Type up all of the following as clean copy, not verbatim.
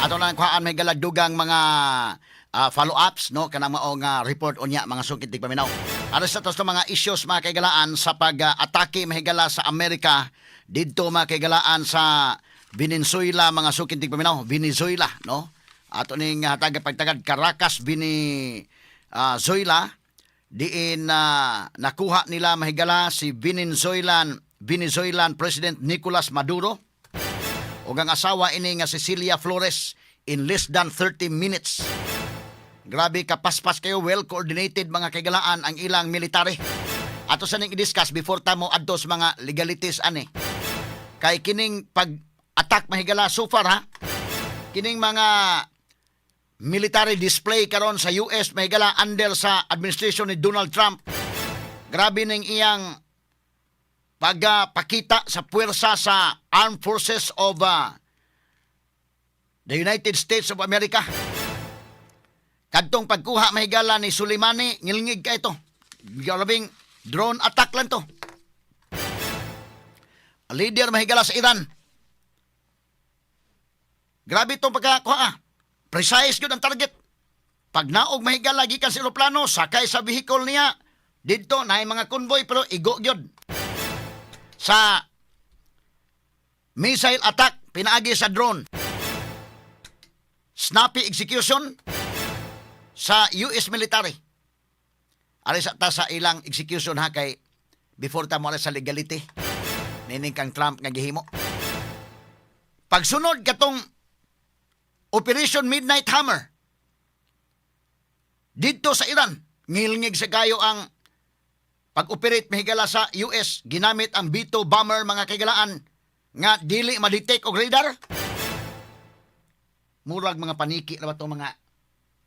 ato lang kuhaan may galaddugang mga follow-ups no kanang mao nga report unya mga sukit tig paminaw. Aras sa tos mga issues mga kaigalaan sa pag-atake mahigala sa Amerika didto mga kaigalaan sa Venezuela mga sukit tig paminaw. Venezuela no. Ato ning hatag pagtagad Caracas Venezuela diin nakuha nila mahigala si Venezuelan President Nicolas Maduro ug ang asawa ini nga Cecilia Flores in less than 30 minutes. Grabe kapaspas kayo, well coordinated mga kaigalaan ang ilang military. Ato sa ning i-discuss before tamo adto sa mga legalities ani. Kay kining pag-attack mahigala so far ha. Kining mga military display karon sa US mahigala under sa administration ni Donald Trump. Grabe ning iyang pagpakita sa puwersa sa Armed Forces of the United States of America. Kadtong pagkuha mahigala ni Soleimani, ngilngig ka ito. Grabing drone attack lang to. Leader mahigala sa Iran. Grabe itong pagkakuha. Precise yun ang target. Pag naog mahigala gikan sa eroplano, sakay sa vehicle niya, dito na mga convoy pero igo yun. Sa missile attack, pinaagi sa drone. Snappy execution sa US military. Ari sa ta sa ilang execution ha kay before ta mo sa legality. Nining kang Trump nga gihimo. Pagsunod katong Operation Midnight Hammer dito sa Iran, ngilngig sa kayo ang pag-operate mahigala sa US, ginamit ang B-2 bomber mga kaigalaan nga dili ma-detect og radar. Murag mga paniki na ba itong mga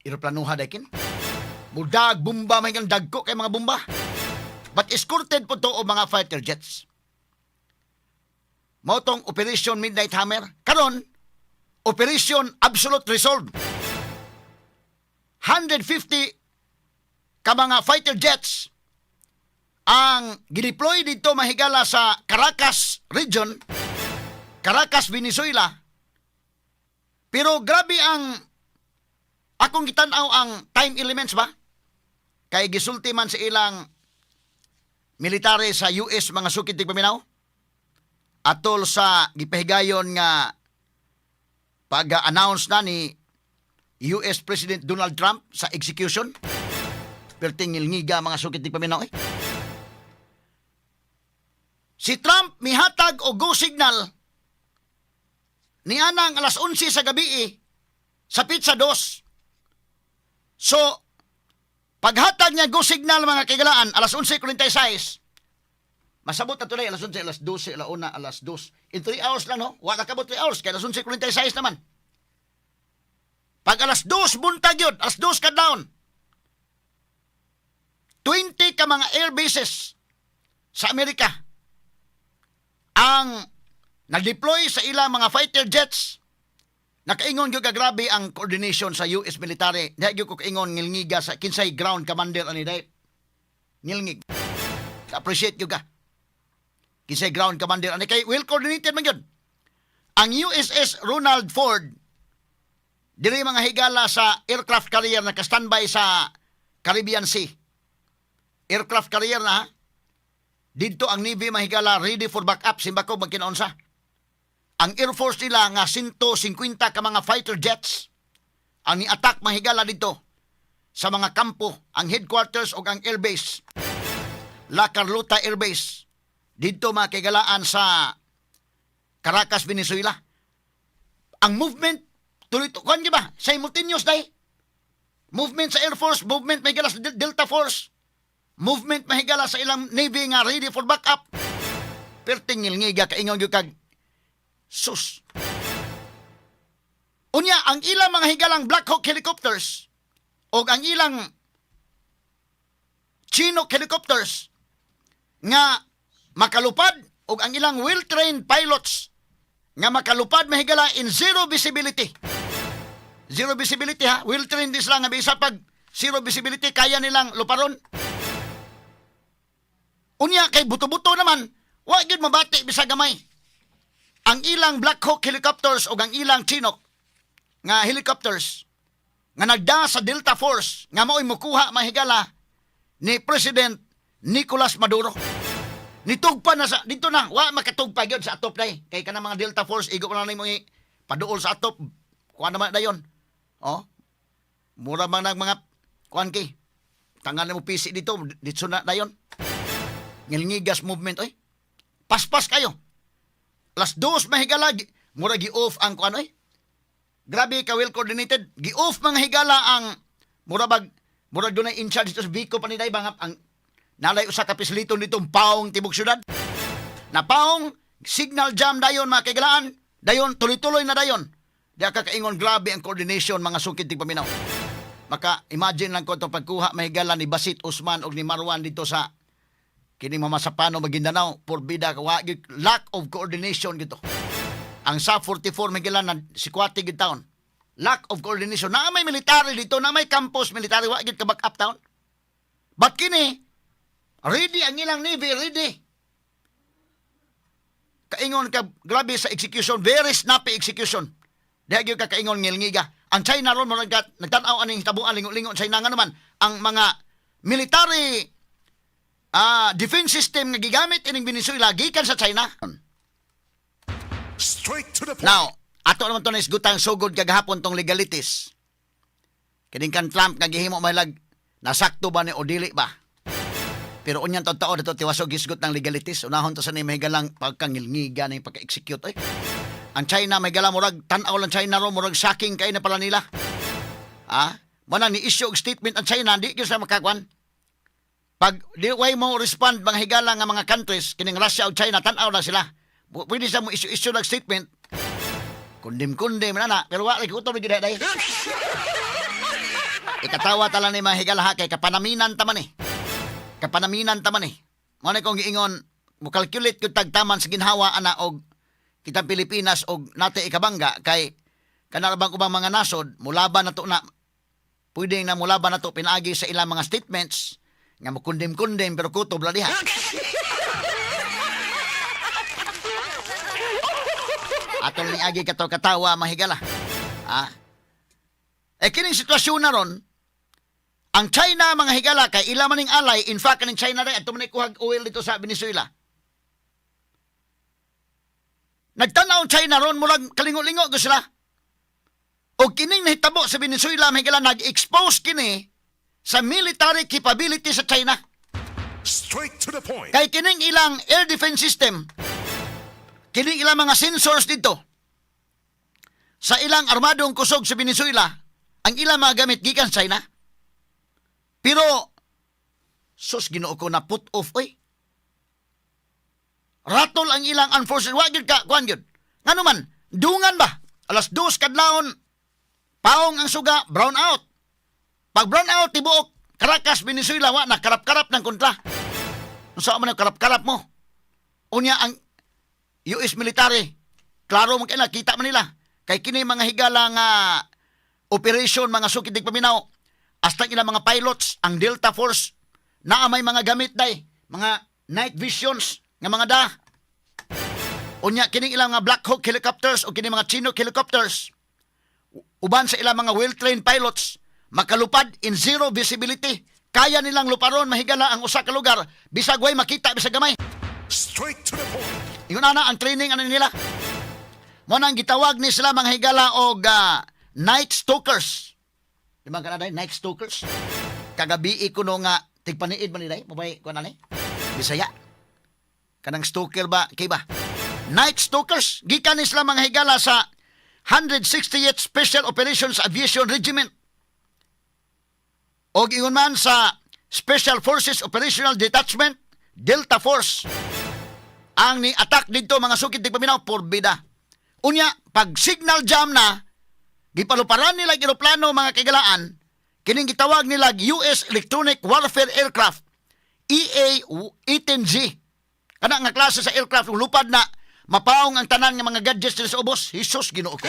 eroplanuha daykin? Mudag, bomba, may dagko kay mga bomba. But escorted po to o mga fighter jets. Motong Operation Midnight Hammer. Karon, Operation Absolute Resolve. 150 ka mga fighter jets ang gideploy dito mahigala sa Caracas region, Caracas, Venezuela. Pero grabe ang akong gitanaw ang time elements ba? Kay gisulti man sa ilang military sa US mga sukit tig paminaw. Atol sa gipahigayon nga pag-announce na ni US President Donald Trump sa execution. Pertingil ngiga mga sukit tig paminaw eh. Si Trump mihatag o go signal ni anang alas 11 sa gabi sa Pizza 2. So, paghatag niya go signal mga kaigalaan, alas 11:46, masabot na tuloy, alas 11, alas 12, alas 1, alas 2. In 3 hours lang, no? Wala kabot 3 hours, kaya alas 11:46 naman. Pag alas 2, buntag yun, alas 2 ka down. 20 ka mga air bases sa Amerika ang nag-deploy sa ilang mga fighter jets. Nakaingon yung kagrabe ang coordination sa US military. Dahil yung kaingon ngilngiga sa kinsay ground commander ani dahil. Ngilngig. Appreciate yung ka. Kinsay ground commander ani kay well coordinated man yun. Ang USS Ronald Ford diri mga higala sa aircraft carrier na ka-standby sa Caribbean Sea. Aircraft carrier na ha? Dito ang Navy mahigala ready for backup simbako magkinaunsa. Ang Air Force nila nga 150 ka mga fighter jets ang ni-attack mahigala dito sa mga kampo, ang headquarters o ang airbase. La Carlota Air Base. Dito mga kaigalaan sa Caracas, Venezuela. Ang movement, tuloy-tukuan di ba? Simultaneous day. Movement sa Air Force, movement mahigala sa Delta Force. Movement mahigala sa ilang Navy nga ready for backup. Pertingil ngiga kaingon yung kag sus. Unya, ang ilang mga higalang Black Hawk helicopters o ang ilang Chinook helicopters nga makalupad o ang ilang well-trained pilots nga makalupad mahigala in zero visibility. Zero visibility ha. Well-trained is lang nga bisa pag zero visibility kaya nilang luparon. Unya kay buto-buto naman, wa gyud mabati bisa gamay. Ang ilang Black Hawk helicopters o ang ilang Chinook nga helicopters nga nagda sa Delta Force nga mao'y mukuha mahigala ni President Nicolas Maduro. Nitugpa na sa dito na wa makatugpa gyud sa atop day kay kanang mga Delta Force igo na nimo paduol sa atop kuan naman dayon. Oh. Mura man nang mga kuan kay tangan mo pisi dito na dayon. Ngilngigas movement oy. Paspas kayo. Alas 2 mahigala mura gi-off ang kuan oy. Grabe ka well coordinated. Gi-off mga higala ang murag dunay in charge dito sa Bico paniday bang ang nalay usa ka pisliton ditong paong tibok syudad. Na paong signal jam dayon mga kaigalaan. Dayon tuloy-tuloy na dayon. Di ka kaingon grabe ang coordination mga sungkit tig paminaw. Maka imagine lang ko to pagkuha mahigala ni Basit Usman og ni Marwan dito sa kini Mamasapano Maguindanao porbida ka lack of coordination gito. Ang sa 44 Miguelan na sikwati gid taon. Lack of coordination. Na may military dito, na may campus military wa gid ka back up town. But kini ready ang ilang navy, ready. Kaingon ka grabe sa execution, very snappy execution. Diha gyud ka kaingon ngilngiga. Ang China ron mo nagtan-aw aning tabuan lingo-lingo China nga naman ang mga military defense system nga gigamit ining Venezuela gikan sa China. Straight to the point. Now, ato naman to na isgutang sugod kagahapon tong legalities. Kining kan Trump nga gihimo malag nasakto ba ni o dili ba? Pero unyan taon dito tiwasog gisgot ng legalities. Unahon to sa ni mahigalang pagkangilngiga na yung pagka-execute. Ang China mahigalang murag tanaw lang China ro murag shocking kay na pala nila. Mana ni issue og statement ang China di gyud sa makakwan. Pag di way mo respond mga higala nga mga countries kining Russia ug China tanaw lang sila. Pwede sa mo issue ng statement. Kundim-kundim na pero wala ko ito magiging day. Ikatawa tala ni mahigala kay kapanaminan taman eh. Kapanaminan taman eh. Muna kong giingon, mukalculate ko tagtaman sa ginhawa ana og kitang Pilipinas og nate ikabangga kay kanarabang ubang mga nasod, mulaban na to na pwede na mulaban na to pinaagi sa ilang mga statements nga mukundim-kundim pero kutob la diha. Atong ni agi kato katawa mahigala. Kining sitwasyon na ron, ang China mga higala kay ila maning alay, in fact kaning China rin ato man kuhag oil dito sa Venezuela. Nagtanaw ang China ron murag kalingo-lingo go sila. O kining nahitabo sa Venezuela mga higala nag-expose kini sa military capability sa China. Straight to the point. Kay kining ilang air defense system, kining ilang mga sensors dito sa ilang armadong kusog sa Venezuela, ang ilang mga gamit gikan sa China. Pero sus Ginoo ko na put off oy. Ratol ang ilang unfortunate wa gyud ka kuan gyud. Ngano man, dungan ba? Alas 2 kadlawon paong ang suga brown out. Pag brown out tibuok Caracas Venezuela wa na karap-karap ng kontra. Unsa man ang karap-karap mo? Unya ang US military, klaro man kay nakita man nila. Kay kini mga higala nga operation mga sukitig paminaw. Hasta ilang mga pilots, ang Delta Force, naa may mga gamit day, mga night visions nga mga da. Unya kining ilang mga Black Hawk helicopters o kining mga Chinook helicopters. Uban sa ilang mga well-trained pilots, makalupad in zero visibility. Kaya nilang luparon mahigala ang usa ka lugar bisag way makita bisag gamay. Straight to the point. Ingon na ang training ano nila. Mo nang gitawag ni sila mga higala og night stalkers. Di ba ka na day night stalkers? Kagabi ko no nga tigpaniid man ni day, mabay ko na ni. Bisaya. Kanang stalker ba kay ba? Night stalkers gikan ni sila mga higala sa 168th Special Operations Aviation Regiment. Og ingon man sa Special Forces Operational Detachment Delta Force. Ang ni attack dito mga sukid tig paminaw porbida. Unya pag signal jam na gipaluparan nila eroplano mga kagalaan kining gitawag nila US Electronic Warfare Aircraft EA-18G. Kana nga klase sa aircraft lupad na mapaong ang tanan nga mga gadgets nila sa ubos. Jesus Ginoo ko.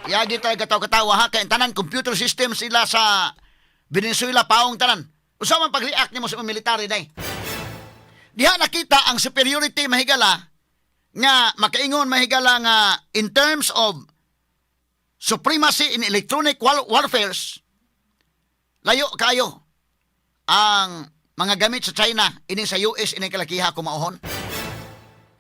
Yagi talaga katawa ha kay tanan computer system sila sa Venezuela paong tanan. Usa man pag-react nimo sa military day. Diha nakita ang superiority mahigala nga makaingon mahigala nga in terms of supremacy in electronic warfares, layo kayo ang mga gamit sa China ini sa US ini kalakiha kumauhon.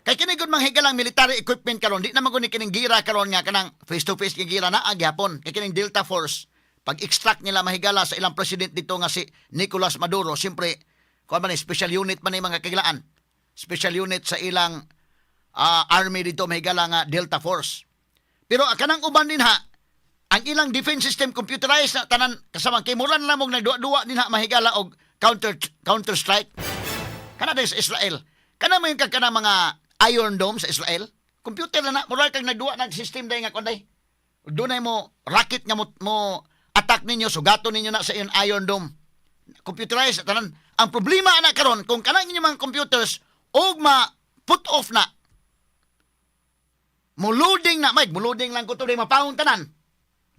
Kay kini gud manghigalang military equipment karon, di na maguni kining gira karon nga kanang face to face nga gira na agyapon. Kay kining Delta Force pag-extract nila mahigala sa ilang president dito nga si Nicolas Maduro, siyempre kuan man special unit man ni mga kagilaan. Special unit sa ilang army dito mahigala nga Delta Force. Pero kanang uban din ha, ang ilang defense system computerized na tanan kasama kay mura na lamog nagduwa-duwa din ha mahigala og counter strike. Kana sa Israel. Kana man yung kanang mga Iron Dome sa Israel. Computer na mura kag nagduwa nag system day nga kunday. Dunay mo rocket nga mo attack ninyo, sugato ninyo na sa iyon Iron Dome. Computerized tanan. Ang problema na karon kung kanang inyo mga computers og put off na. Muluding na, muluding lang ko to day mapahong tanan.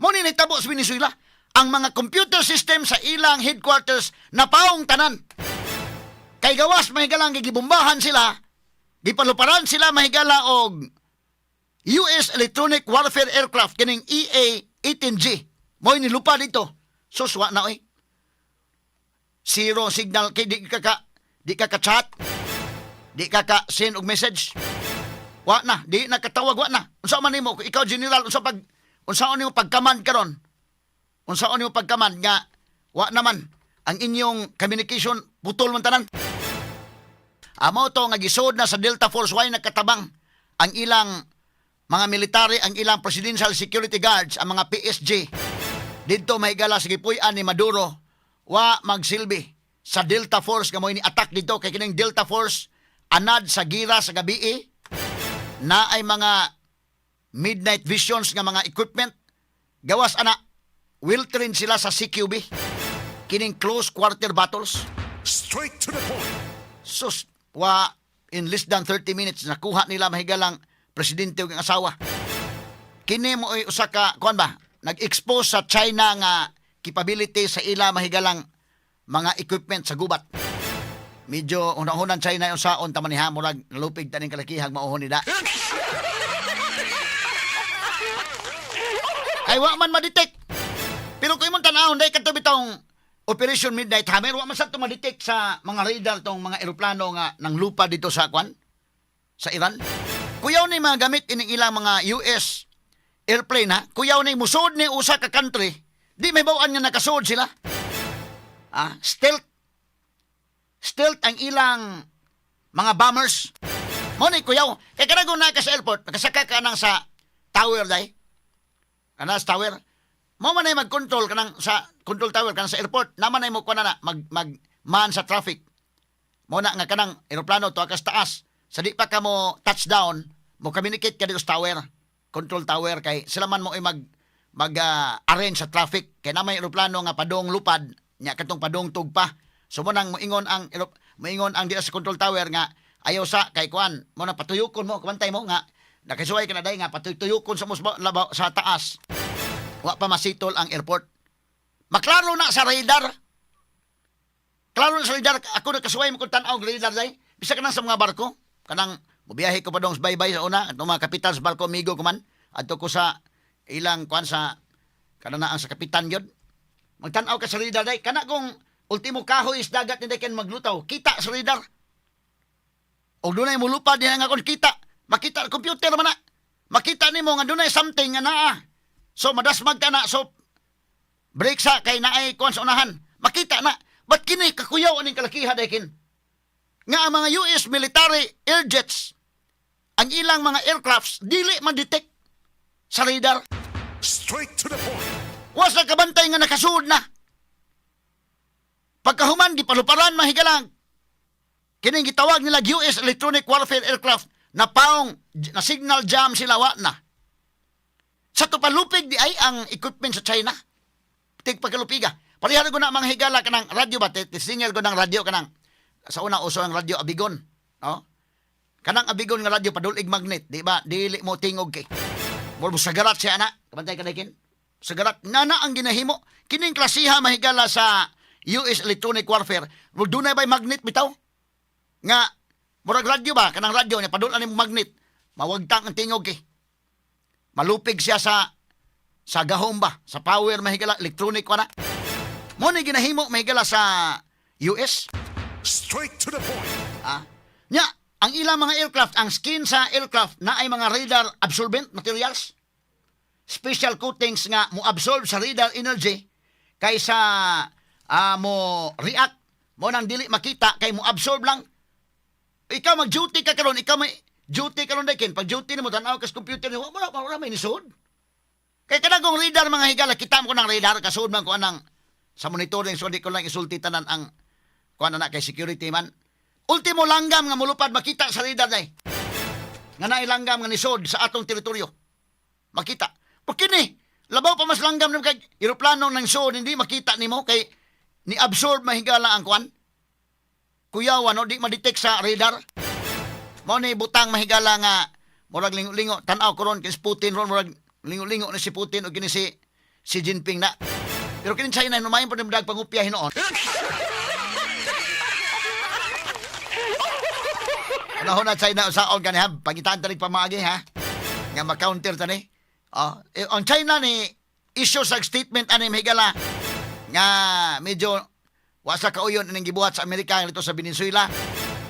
Mo ni nagtabo sa Venezuela, ang mga computer system sa ilang headquarters napaong tanan. Kay gawas mahigalang gigibombahan sila, gipaluparan sila mahigala og US Electronic Warfare Aircraft kining EA-18G. Mo ni lupa dito. Suswa na oy. Zero signal kay di ka chat. Di ka send og message. Wa na, di nakatawag wa na. Unsa man nimo kung ikaw general unsa nimo pagkaman karon? Unsa nimo pagkaman nga wa naman ang inyong communication putol man tanan. Amo to nga gisod na sa Delta Force way nakatabang ang ilang mga military, ang ilang Presidential Security Guards, ang mga PSG. Dito mahigala sa gipuy-an ni Maduro wa magsilbi sa Delta Force nga mo ini attack dito kay kining Delta Force anad sa gira sa gabi na ay mga midnight visions nga mga equipment. Gawas ana wilterin sila sa CQB kining close quarter battles. Straight to the point. Sus, in less than 30 minutes nakuha nila mahigalang presidente ug asawa. Kini mo ay usa ka kuan ba nag-expose sa China nga capability sa ila mahigalang mga equipment sa gubat. Medyo unang-unang China yung saon taman niha murag nalupig taning kalakihang mauhon nida. Ay wa man ma-detect. Pero kung imong tan-awon day kadto bitong Operation Midnight Hammer, wa man sa ma-detect sa mga radar tong mga eroplano nga nang lupa dito sa kwan sa Iran. Kuyaw ni mga gamit ining ilang mga US airplane ha. Kuyaw ni musod ni usa ka country. Di may bawaan nga nakasod sila. Stealth ang ilang mga bombers. Mo ni kuyaw. Kaya kanagon na ka sa airport, nakasaka ka nang sa tower day. Kana sa tower. Mo man ay mag-control kanang sa control tower kanang sa airport. Naman ay mo kuan na man sa traffic. Mo na nga kanang eroplano to akas taas. Sa di pa ka mo touchdown, mo communicate ka dito sa tower. Control tower kay sila man mo ay arrange sa traffic kay na may eroplano nga padong lupad nya katong padong tugpa. So mo nang moingon ang diya sa control tower nga ayaw sa kay kuan mo na patuyukon mo kumantay mo nga nakisuway ka na day nga patuyukon sa labaw sa taas. Wa pa masitol ang airport. Maklaro na sa radar. Klaro na sa radar ako nakasuway mo kung tan-aw radar day. Bisa ka na sa mga barko kanang mobiyahe ko pa dong sa baybay sa una atong mga kapitan sa barko amigo ko man adto ko sa ilang kuan sa kana ang sa kapitan yun. Magtan-aw ka sa radar day kana kung ultimo kahoy is dagat ni ken maglutaw. Kita sa radar. O dunay mo lupad diha nga kon kita. Makita sa computer man na. Makita nimo nga dunay something nga naa. So madasmag ka na. So break sa kay naay kuan sa unahan. Makita na. Ba't kini kakuyaw aning kalakiha daykin? Nga ang mga US military air jets ang ilang mga aircrafts dili man detect sa radar. Straight to the point. Was na kabantay nga nakasuod na. Pagkahuman, di paluparan mahigalang. Kining gitawag nila US Electronic Warfare Aircraft na paong na signal jam sila wa na. Sa tupalupig di ay ang equipment sa China. Tig pagkalupiga. Parihara ko na mga higala kanang radyo ba? Tisingil ko ng radyo kanang sa una uso ang radyo Abigon. No? Kanang Abigon nga radyo padulig magnet. Di ba? Dili mo tingog kay. Mula mo sagarat siya na. Kabantay ka na kin. Sagarat. Nana ang ginahimo. Kining klasiha mahigala sa US Electronic Warfare. Doon na ba'y magnet bitaw? Nga, murag radyo ba? Kanang radyo niya, padul mo magnet. Mawagtang ang tingog eh. Malupig siya sa gahom ba, sa power mahigala, electronic wala. Mo ni ginahimo mahigala sa US. Straight to the point. Nya, ang ilang mga aircraft, ang skin sa aircraft na ay mga radar absorbent materials. Special coatings nga mo absorb sa radar energy kaysa mo react, mo nang dili makita kay mo absorb lang. Ikaw mag-duty ka karon, ikaw may duty karon dakin. Pag duty nimo tan-aw kas computer nimo, wala may nisod. Kay kadagong radar mga higala, kita mo ko ng radar kasud man ko anang sa monitoring so di ko lang isulti tanan ang kuan na kay security man. Ultimo langgam nga mulupad makita sa radar day. Nga nailanggam nga nisod sa atong teritoryo. Makita. Pagkini, labaw pa mas langgam nimo kay eroplano nang sod hindi makita nimo kay ni absorb mahigala ang kuan. Kuyawan no di ma-detect sa radar. Mao ni butang mahigala nga murag lingo-lingo tan-aw karon kay Putin ron murag lingo-lingo na si Putin o kini si Jinping na. Pero kini China numayon pa nimdag pangupya hinoon. Panahon na China usaon kani ha, pangitaan tanig pamaagi ha. Nga ma-counter tani. On China ni issue sa statement ani mahigala nga medyo wasa kauyon ining gibuhat sa Amerika dito sa Venezuela.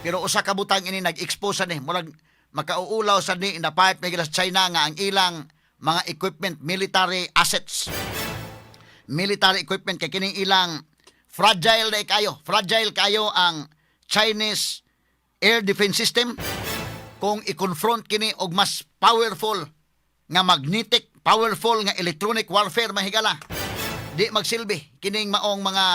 Pero usa ka butang ini nag-expose ni murag makauulaw sa ni na part mahigala sa China nga ang ilang mga equipment, military assets. Military equipment kay kining ilang fragile kayo. Fragile kayo ang Chinese air defense system kung i-confront kini og mas powerful nga magnetic, powerful nga electronic warfare mahigala. Di magsilbi kining maong mga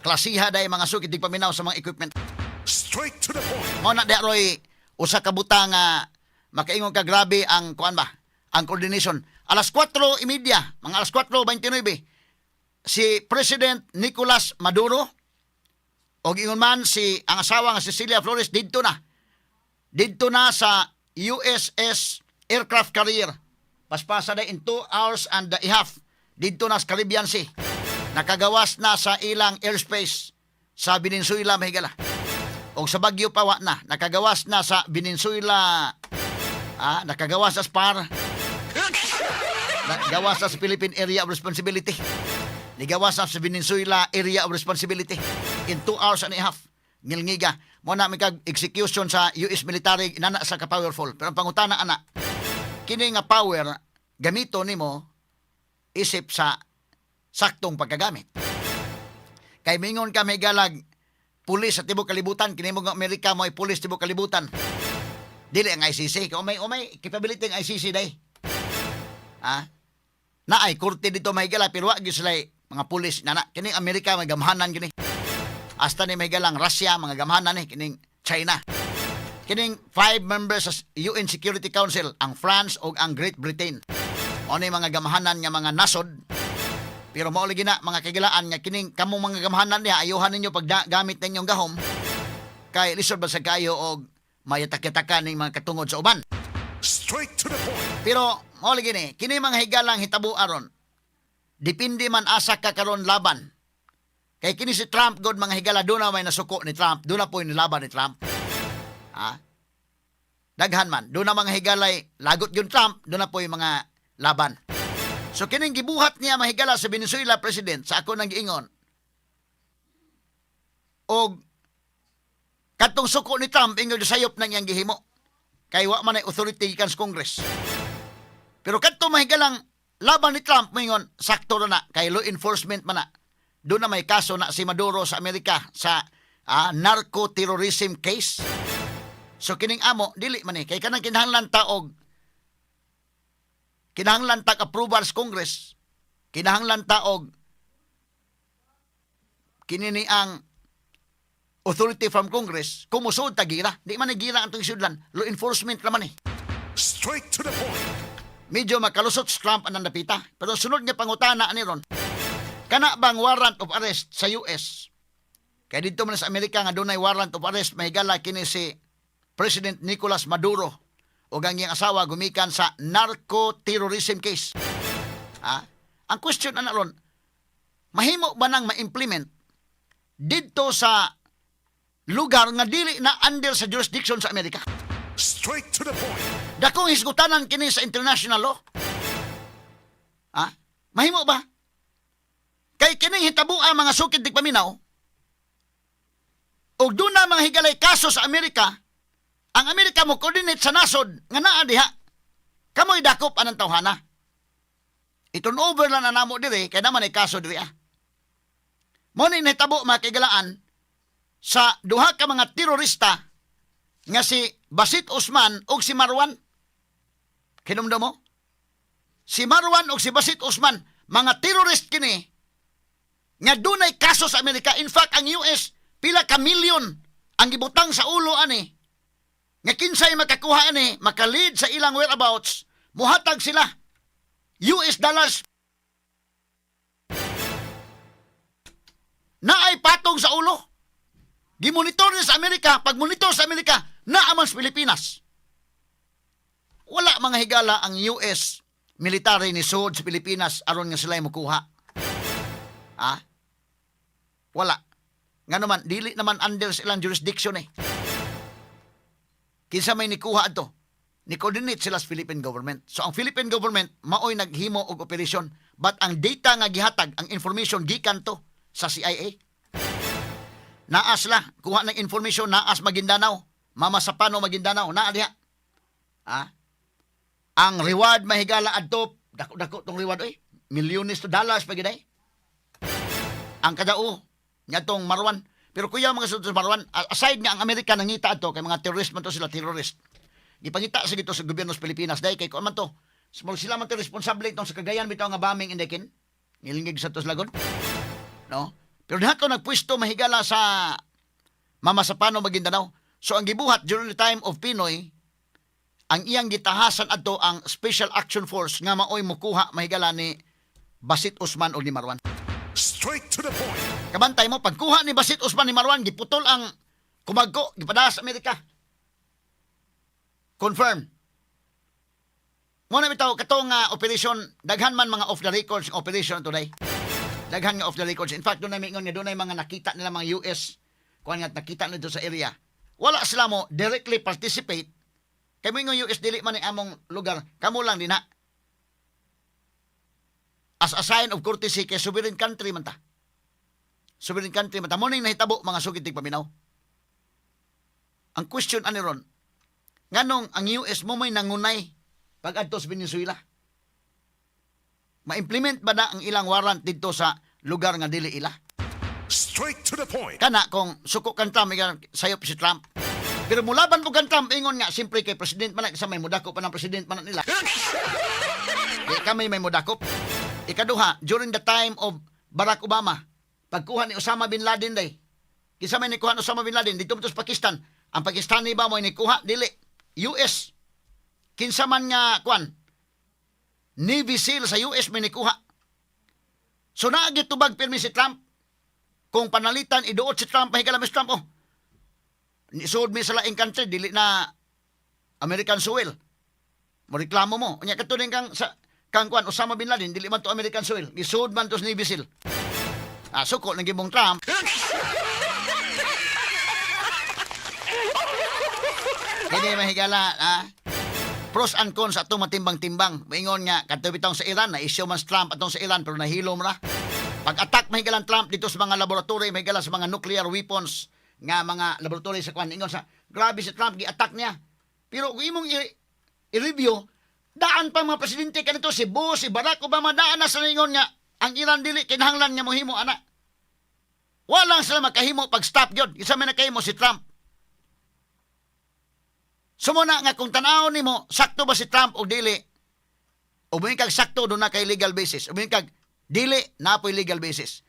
klasiha day mga sukit di paminaw sa mga equipment. Straight to the point. Mao na Roy, usa ka butang nga makaingon ka grabe ang kuan ba? Ang coordination. Alas 4:30, mga alas 4:29, si President Nicolas Maduro o ingon man ang asawa nga Cecilia Flores didto na sa USS aircraft carrier. Paspasa na in 2 hours and a half didto na sa Caribbean Sea. Nakagawas na sa ilang airspace sa Venezuela mahigala. O sa Baguio pa na, nakagawas na sa Venezuela, nakagawas sa SPAR, nagawas na sa Philippine Area of Responsibility, nigawas na sa Venezuela Area of Responsibility in 2 hours and a half. Ngilngiga, mo na may execution sa US military, inana sa ka-powerful. Pero ang pangutana, kini nga power, gamito nimo isip sa saktong pagkagamit. Kay mingon ka may galag, pulis sa tibok kalibutan, kini mo nga Amerika mo ay pulis tibok kalibutan. Dili ang ICC, kung may capability ng ICC day. Na ay korte dito mahigala pero wa gyud sila mga pulis na kining Amerika may gamhanan kini. Hasta ni mahigalang Russia mga gamhanan ni kining China. Kining 5 members sa UN Security Council, ang France ug ang Great Britain. Oni mga gamhanan nga mga nasod. Pero mao lagi na mga kagilaan nga kining kamong mga gamhanan niya ayuhan ninyo paggamit ninyong gahom kay lisod ba sa kayo og mayatak-yatakan ning mga katungod sa uban. Straight to the point. Pero mao lagi ni kini mga higalang hitabo aron depende man asa ka karon laban. Kay kini si Trump god mga higala do na may nasuko ni Trump, do na po nilaban ni Trump. Daghan man, do na mga higalay lagot gyud Trump, do na po yung mga laban. So kining gibuhat niya mahigala sa Venezuela president sa ako nang giingon. Og katong suko ni Trump ingon sayop na niyang gihimo. Kay wa man ay authority gikan sa Congress. Pero kadto mahigalang laban ni Trump moingon sakto na kay law enforcement man na. Doon na may kaso na si Maduro sa Amerika sa narco-terrorism case. So kining amo dili man kay kanang kinahanglan ta og kinahanglan ta approval sa Congress, kinahanglan ta og kinini ang authority from Congress, kumusod ta gira, di man gira ang isudlan, law enforcement naman Straight to the point. Medyo makalusot sa Trump ang napita, pero sunod nga pangutana ni ron, kana bang warrant of arrest sa US? Kaya dito man sa Amerika nga dunay warrant of arrest mahigala kini si President Nicolas Maduro o ang iyang asawa gumikan sa narco-terrorism case. Ang question na ron, mahimo ba nang ma-implement dito sa lugar nga dili na under sa jurisdiction sa Amerika? Straight to the point. Dakong hisgutanan kini sa international law. Ha? Mahimo ba? Kay kining hitabo ang mga sukid di paminaw. Og doon na mga higalay kaso sa Amerika, ang Amerika mo coordinate sa nasod nga naa diha. Kamoy dakop anang tawhana. I-turn over lang na namo diri kay naman ay kaso diri. Mo ni nahitabo mga kaigalaan sa duha ka mga terorista nga si Basit Osman ug si Marwan. Kinumdum mo? Si Marwan ug si Basit Osman, mga terrorist kini nga dunay kaso sa Amerika. In fact, ang US pila ka milyon ang gibutang sa ulo ani. Nga kinsay makakuha ani, makalid sa ilang whereabouts, muhatag sila US dollars na ay patong sa ulo. Gimonitor niya sa Amerika, pag monitor sa Amerika, naaman sa Pilipinas. Wala mga higala ang US military ni Sud sa Pilipinas aron nga sila mukuha. Ha? Wala. Nga naman, dili naman under sa ilang jurisdiction eh. Kinsa may nikuha ato, ni-coordinate sila sa Philippine government. So ang Philippine government, maoy naghimo og operation, but ang data nga gihatag, ang information gikan to sa CIA. Naas la, kuha ng information, naas Maguindanao, Mama Sapano Maguindanao, naa diha. Ha? Ang reward mahigala adto, dako-dako tong reward oy, milyones to dollars pa giday. Ang kadao nya tong Marwan. Pero kuya mga sudto Marwan, aside nga ang Amerika nangita adto kay mga terrorist man to sila, terrorist. Gipangita sa gito sa gobyerno sa Pilipinas dai kay kuan man to. Sila man to responsable itong sa Cagayan bitaw nga bombing indekin. Nilingig sa tos lagon. No? Pero diha to nagpwesto mahigala sa Mama Sapano Maguindanao. So ang gibuhat during the time of Pinoy, ang iyang gitahasan adto ang Special Action Force nga maoy mukuha mahigala ni Basit Osman o ni Marwan. Straight to the point. Kabantay mo, pagkuha ni Basit Osman ni Marwan, giputol ang kumagko, gipadala sa Amerika. Confirm. Muna bitaw, katong operation, daghan man mga off the records operation today. Daghan nga off the records. In fact, doon na mingon nga doon na mga nakita nila mga US, kung nga nakita nila sa area. Wala sila mo directly participate. Kaya mingon US, dili man ang among lugar, kamo lang din ha. As a sign of courtesy kay sovereign country man ta. Sovereign country man ta. Muna yung nahitabo mga sukitig paminaw. Ang question ani ron, nganong ang US mo may nangunay pag adto sa Venezuela? Ma-implement ba na ang ilang warrant dito sa lugar nga dili ila? Straight to the point. Kana kung suko kan Trump, sayop si Trump. Pero mulaban po kan Trump, ingon nga, simpre kay president man, isa may mudakop pa ng president man nila. Di kami may mudakop. Ikaduha, during the time of Barack Obama, pagkuha ni Osama Bin Laden day, kisa may nikuha ni Osama Bin Laden, dito mo sa Pakistan, ang Pakistani ba mo nikuha, dili, US. Kinsa man nga, kuan, Navy SEAL sa US may nikuha. So naagitubag pirmi si Trump. Kung panalitan, iduot si Trump, mahigala Mr. Trump, oh. Nisuod mi sa laing country, dili na American soil. Moreklamo mo. Unya katunin kang sa kang kuan Osama Bin Laden, dili man to American soil. Nisuod man to sa Navy SEAL. Suko ng gibong Trump. Hindi mahigala, pros and cons atong matimbang-timbang. Maingon nga, katubitang sa Iran, na-issue man Trump atong sa Iran, pero nahilo mo na. Pag-attack mahigalan Trump dito sa mga laboratory, mahigalan sa mga nuclear weapons, nga mga laboratory sa kwan. Ingon sa, grabe si Trump, gi-attack niya. Pero kung imong i-review, daan pa mga presidente kanito, si Bush, si Barack Obama, daan na sa ingon nga, ang Iran dili, kinahanglan niya mohimo, anak. Walang sila makahimo pag-stop yun. Isa may nakahimo si Trump. Sumuna nga kung tanaw nimo sakto ba si Trump o dili? O kag sakto do na kay legal basis. O kag dili na po'y legal basis.